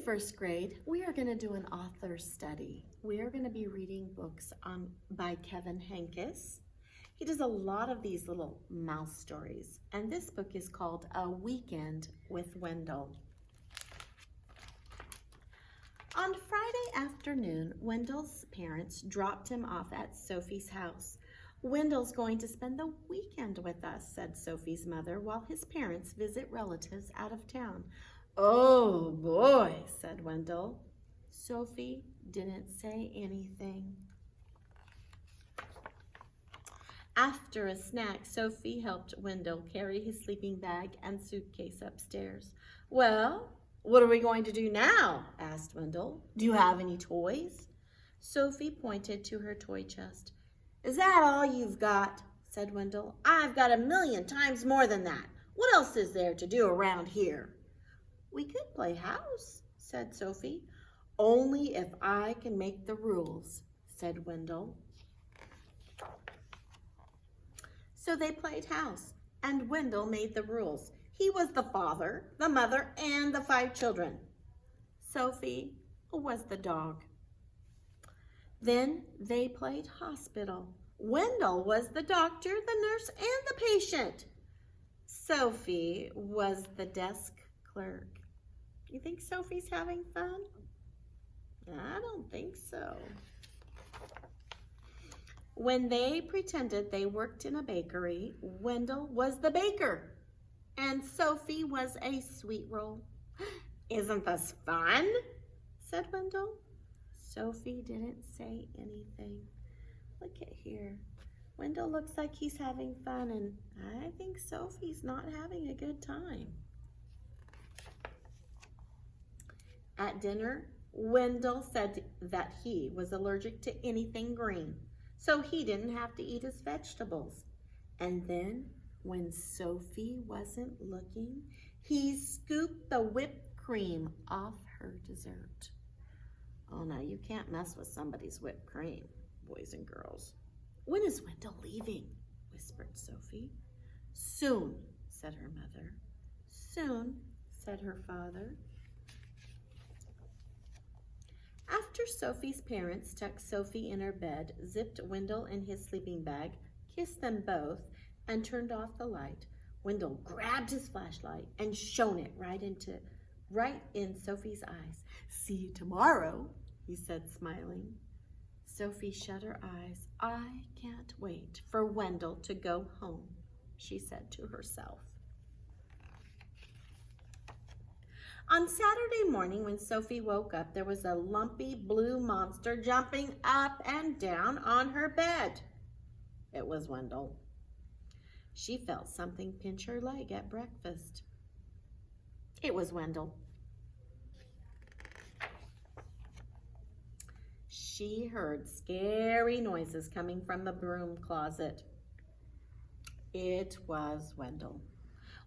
first grade, we are going to do an author study. We are going to be reading books by Henkes. He does a lot of these little mouse stories, and this book is called A Weekend with Wendell. On Friday afternoon, Wendell's parents dropped him off at Sophie's house. "Wendell's going to spend the weekend with us," said Sophie's mother, while his parents visit relatives out of town. "Oh boy," said Wendell. Sophie didn't say anything. After a snack, Sophie helped Wendell carry his sleeping bag and suitcase upstairs. "Well, what are we going to do now?" asked Wendell. "Do you have any toys?" Sophie pointed to her toy chest. "Is that all you've got?" said Wendell. "I've got 1,000,000 times more than that. What else is there to do around here?" "We could play house," said Sophie. "Only if I can make the rules," said Wendell. So they played house, and Wendell made the rules. He was the father, the mother, and the 5 children. Sophie was the dog. Then they played hospital. Wendell was the doctor, the nurse, and the patient. Sophie was the desk clerk. You think Sophie's having fun? I don't think so. When they pretended they worked in a bakery, Wendell was the baker, and Sophie was a sweet roll. "Isn't this fun?" said Wendell. Sophie didn't say anything. Look at here. Wendell looks like he's having fun, and I think Sophie's not having a good time. At dinner, Wendell said that he was allergic to anything green, so he didn't have to eat his vegetables. And then, when Sophie wasn't looking, he scooped the whipped cream off her dessert. Oh, no, you can't mess with somebody's whipped cream, boys and girls. "When is Wendell leaving?" whispered Sophie. "Soon," said her mother. "Soon," said her father. After Sophie's parents tucked Sophie in her bed, zipped Wendell in his sleeping bag, kissed them both, and turned off the light, Wendell grabbed his flashlight and shone it right in Sophie's eyes. "See you tomorrow," he said, smiling. Sophie shut her eyes. "I can't wait for Wendell to go home," she said to herself. On Saturday morning, when Sophie woke up, there was a lumpy blue monster jumping up and down on her bed. It was Wendell. She felt something pinch her leg at breakfast. It was Wendell. She heard scary noises coming from the broom closet. It was Wendell.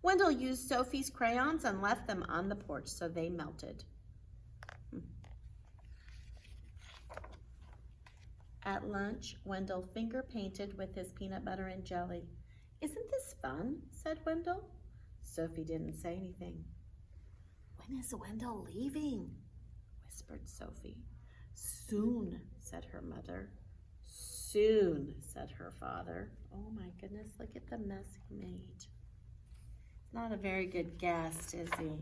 Wendell used Sophie's crayons and left them on the porch so they melted. At lunch, Wendell finger painted with his peanut butter and jelly. "Isn't this fun?" said Wendell. Sophie didn't say anything. "When is Wendell leaving?" whispered Sophie. "Soon," said her mother. "Soon," said her father. Oh my goodness, look at the mess he made. Not a very good guest, is he?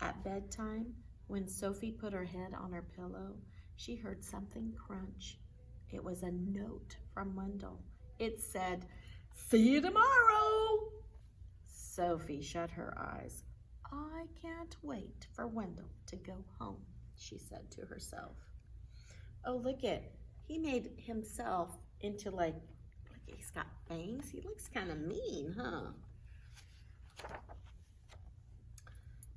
At bedtime, when Sophie put her head on her pillow, she heard something crunch. It was a note from Wendell. It said, "See you tomorrow." Sophie shut her eyes. "I can't wait for Wendell to go home," she said to herself. Oh, look it. He made himself into like he's got fangs. He looks kind of mean, huh?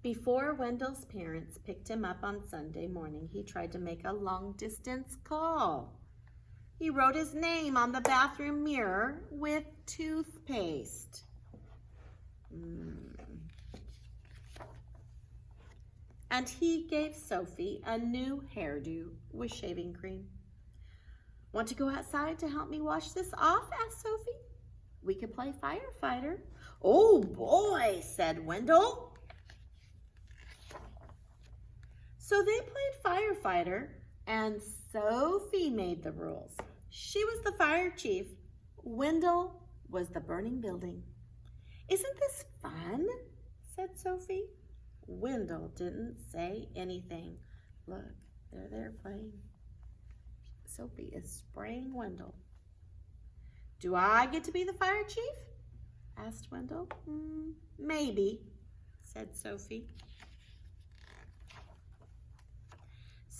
Before Wendell's parents picked him up on Sunday morning, he tried to make a long-distance call. He wrote his name on the bathroom mirror with toothpaste. And he gave Sophie a new hairdo with shaving cream. "Want to go outside to help me wash this off?" asked Sophie. "We could play firefighter." "Oh boy," said Wendell. So they played firefighter, and Sophie made the rules. She was the fire chief. Wendell was the burning building. Isn't this fun? Said Sophie. Wendell didn't say anything. Look, they're there playing. Sophie is spraying Wendell. Do I get to be the fire chief? Asked Wendell. Maybe, said Sophie.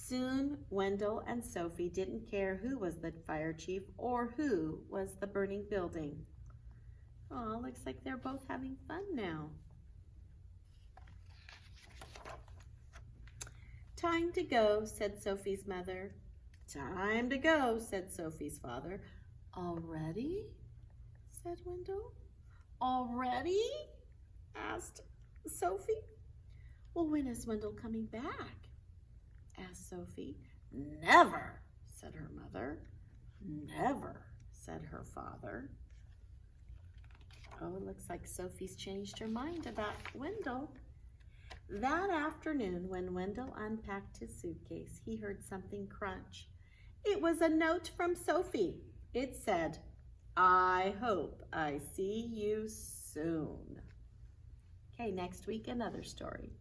Soon, Wendell and Sophie didn't care who was the fire chief or who was the burning building. Oh, looks like they're both having fun now. Time to go, said Sophie's mother. Time to go, said Sophie's father. Already? Said Wendell. Already? Asked Sophie. Well, when is Wendell coming back? Asked Sophie. Never, said her mother. Never, said her father. Oh, it looks like Sophie's changed her mind about Wendell. That afternoon, when Wendell unpacked his suitcase, he heard something crunch. It was a note from Sophie. It said, I hope I see you soon. Okay, next week, another story.